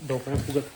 да опрем фугата.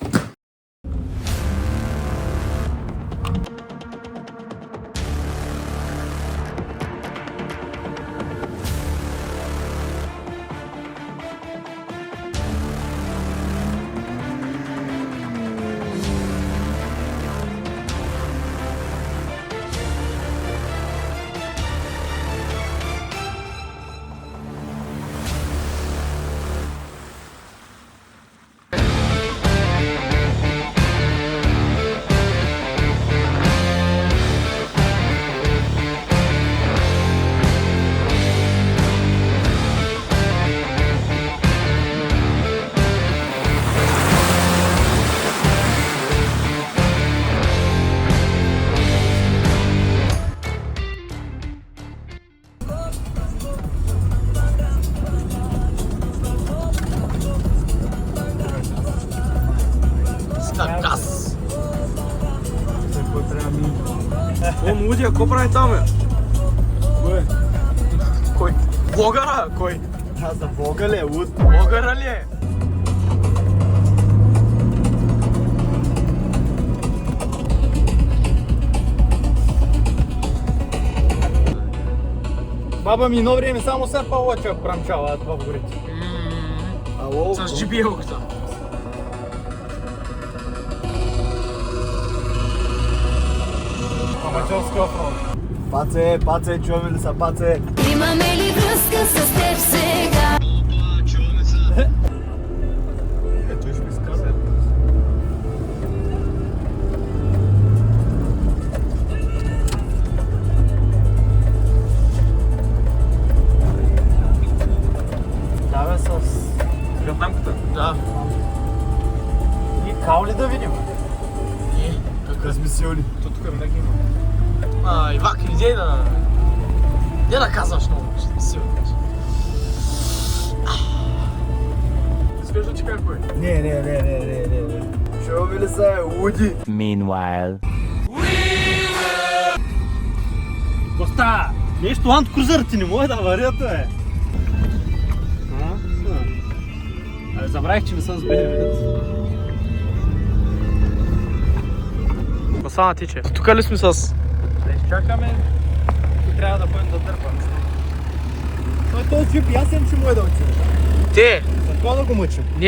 Газ! Он лудия, какво прави там, бе? Кой? Блогъра? Кой? Да, за Бога ли е луд? Блогъра ли е? Баба ми едно време само се палача прамчала това в горите. Ало? С джибилката. Амачовски офроуд. Паце, чуваме ли са, паце? Имаме ли връзка с теб сега? Чуваме се. Той ще ми скъса. Да бе, с Гатамката? Да. и као ли да видим? Размисиони. То тук винаги има. Ивак, идей да... Не да казваш много, ще не си вътре. Изглежда, че какво е? Не. Чуваме ли са, луди? Meanwhile. Коста! Нещо андкрузър ти не може да варят, бе! Абе, забравих, че не съм с БМВ. Коса тиче. Тук ли сме с... Да изчакаме и трябва да бъдем да дърпаме. Той този джип ясен, че му е да отиде. Те! За това да го мъчим. Не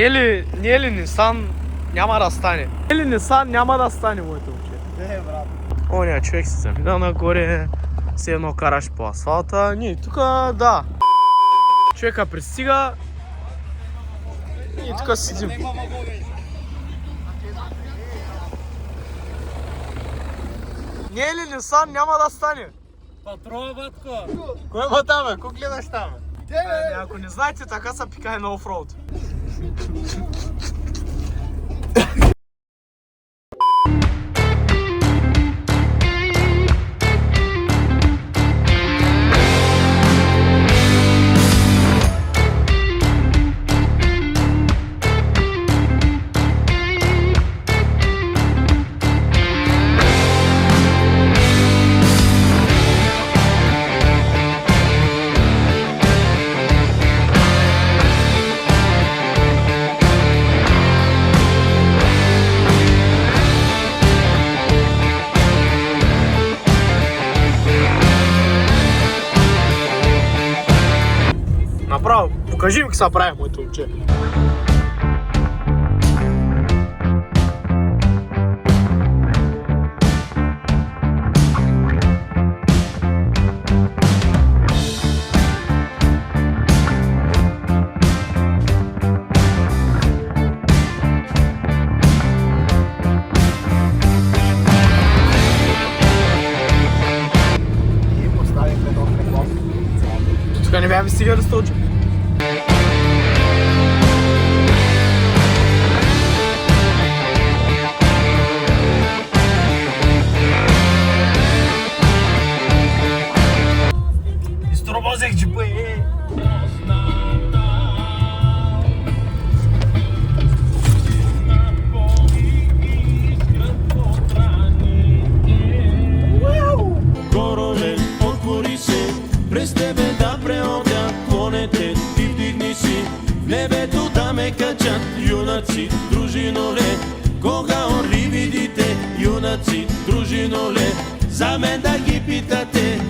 е ли Нисан няма да стане? Не е ли Нисан няма да стане, моето момче? Не, брат. Оня човек си замина нагоре, все едно караш по асфалта. Ние тук, да. Човека пристига и тук седим. Не е ли Нисан няма да стане? Патрола, батко! Кой има там, бе? Ко гледаш там, бе? Де, Ако не знаете, така се пикае на офроуд. Направо, покажи ми как се прави, моето момче. И поставихме едно преклон. Тук не бяхме стигали с този. Изтробозех джипа, Коронел, отвори се, през тебе да преодя клонете, ти вдигни си, в небето да ме качат, юна Junaci, družinole, koga li vidite? Junaci, družinole, za men da gi pitate.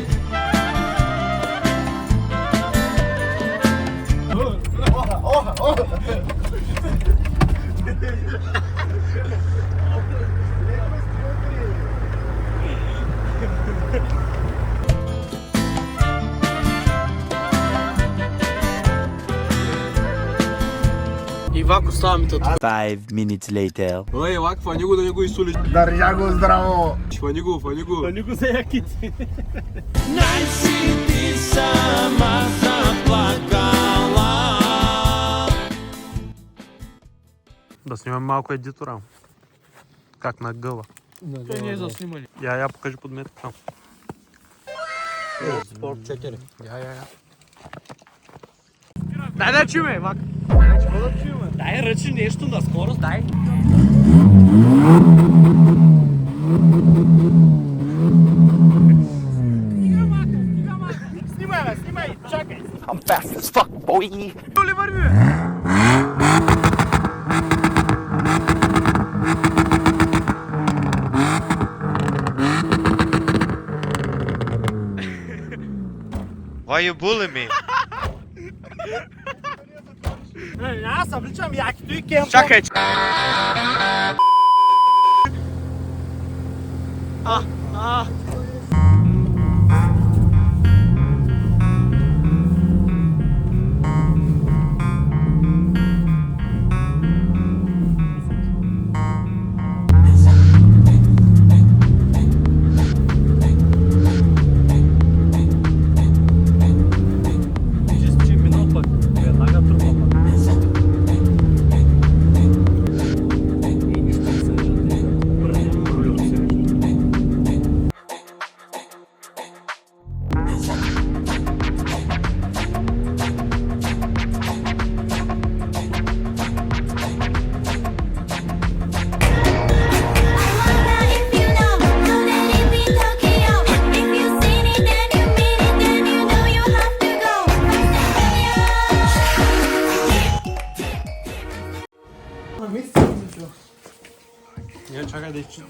И вако става ми тото. 5 minutes later. Ой, лак, фани го да не го изсулиш. Държа го здраво! Фани го, фани го. Фани го за яките. Най-си ти сама заплакала. Да снимам малко едитора. Как на гъла. Той не е заснимали. Я покажи подметка там. Спорт 4. Я. Дай да чуме, вак. Дай ръчи нещо на скорост, дай. Снимай, чакай. I'm fast as fuck, boy. Ли върви? Why you bully me? Аз съвличам якито и кемпо. Чакай. Чакай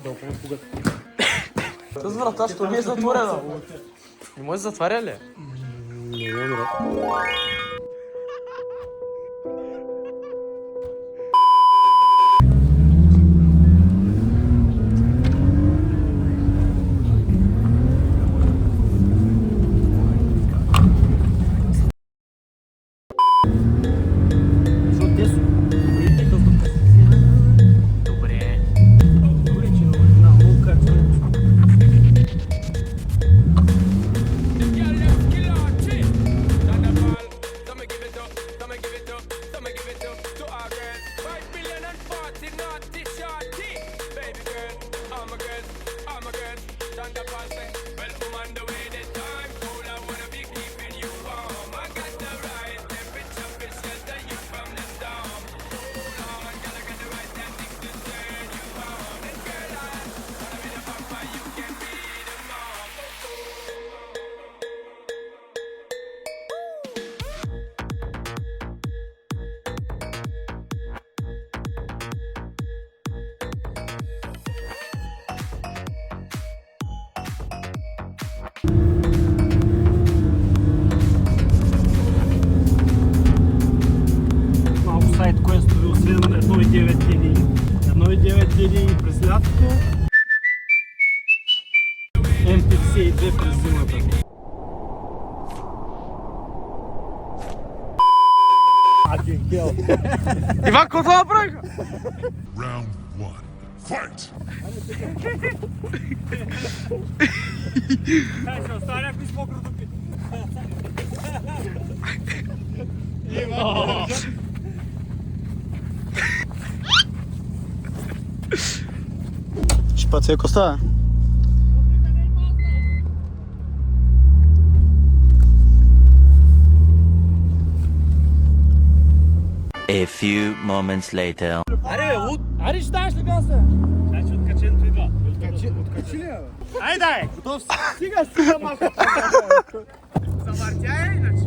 да опрем пугата. С врата, що ми е затворена? Не може да затваря ли? Добре. Малко сайт квестове, освен 1.9 линии. 1.9 линии през лятото. М52 през зимата. Иван, какво направиха? Round one. Fight! Ще остане някой с мокро дупи. Шпацай коста. A few moments later. Аре, ще даваш ли гаса? Значи откаченето идва. Откачи ли, бе? Айде, готов си. Стига малко. Завъртяй, иначе.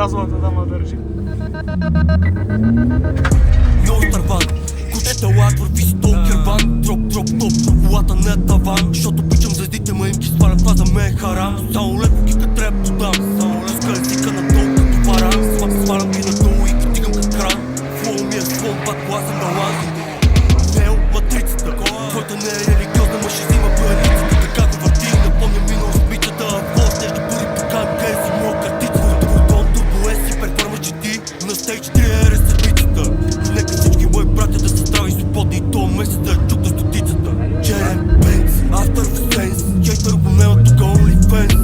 язвата да ма държи. Много стърван, кучета лад върви си толкова керван. Дроп, топ, колата не е таван. Защото обичам звездите, ма им ги сваля, това за мен е харам. Само леко кика трябва подам, само леска езика надолу като баран. Свалям ги надолу и ги дигам като кран. Флоу ми е слон, пак гласен баланс. Нео матрицата, който не е религиозна, ма ще взима парицата. Така го върти, напомня минало с мичата. Влоз нещо дори така, кейси моя картица. Турбон, турбулеси, перформанс GT. На стейдж 3 е ресърбицата. Нека всички мои братя да са здрави, свободни и то месеца чук до стотицата. Черен Бенц, After Sense, чейтър обонема тук OnlyFans.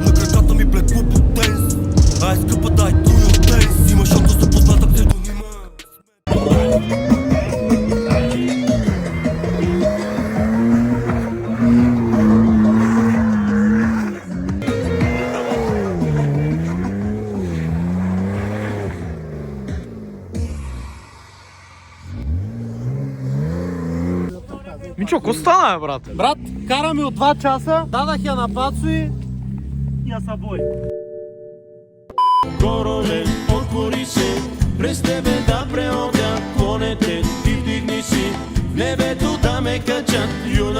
На краката ми блек клуб от денс. Ай скъпа дай туй от денс. Има шото за позната псевдонима. Мичо, ко стана, бе, брат? Брат, караме от 2 часа, дадах я на Пацо и я са бой. Короле, отвори се, през тебе да преодя клонете, ти вдигни си, в небето да ме качат, юна.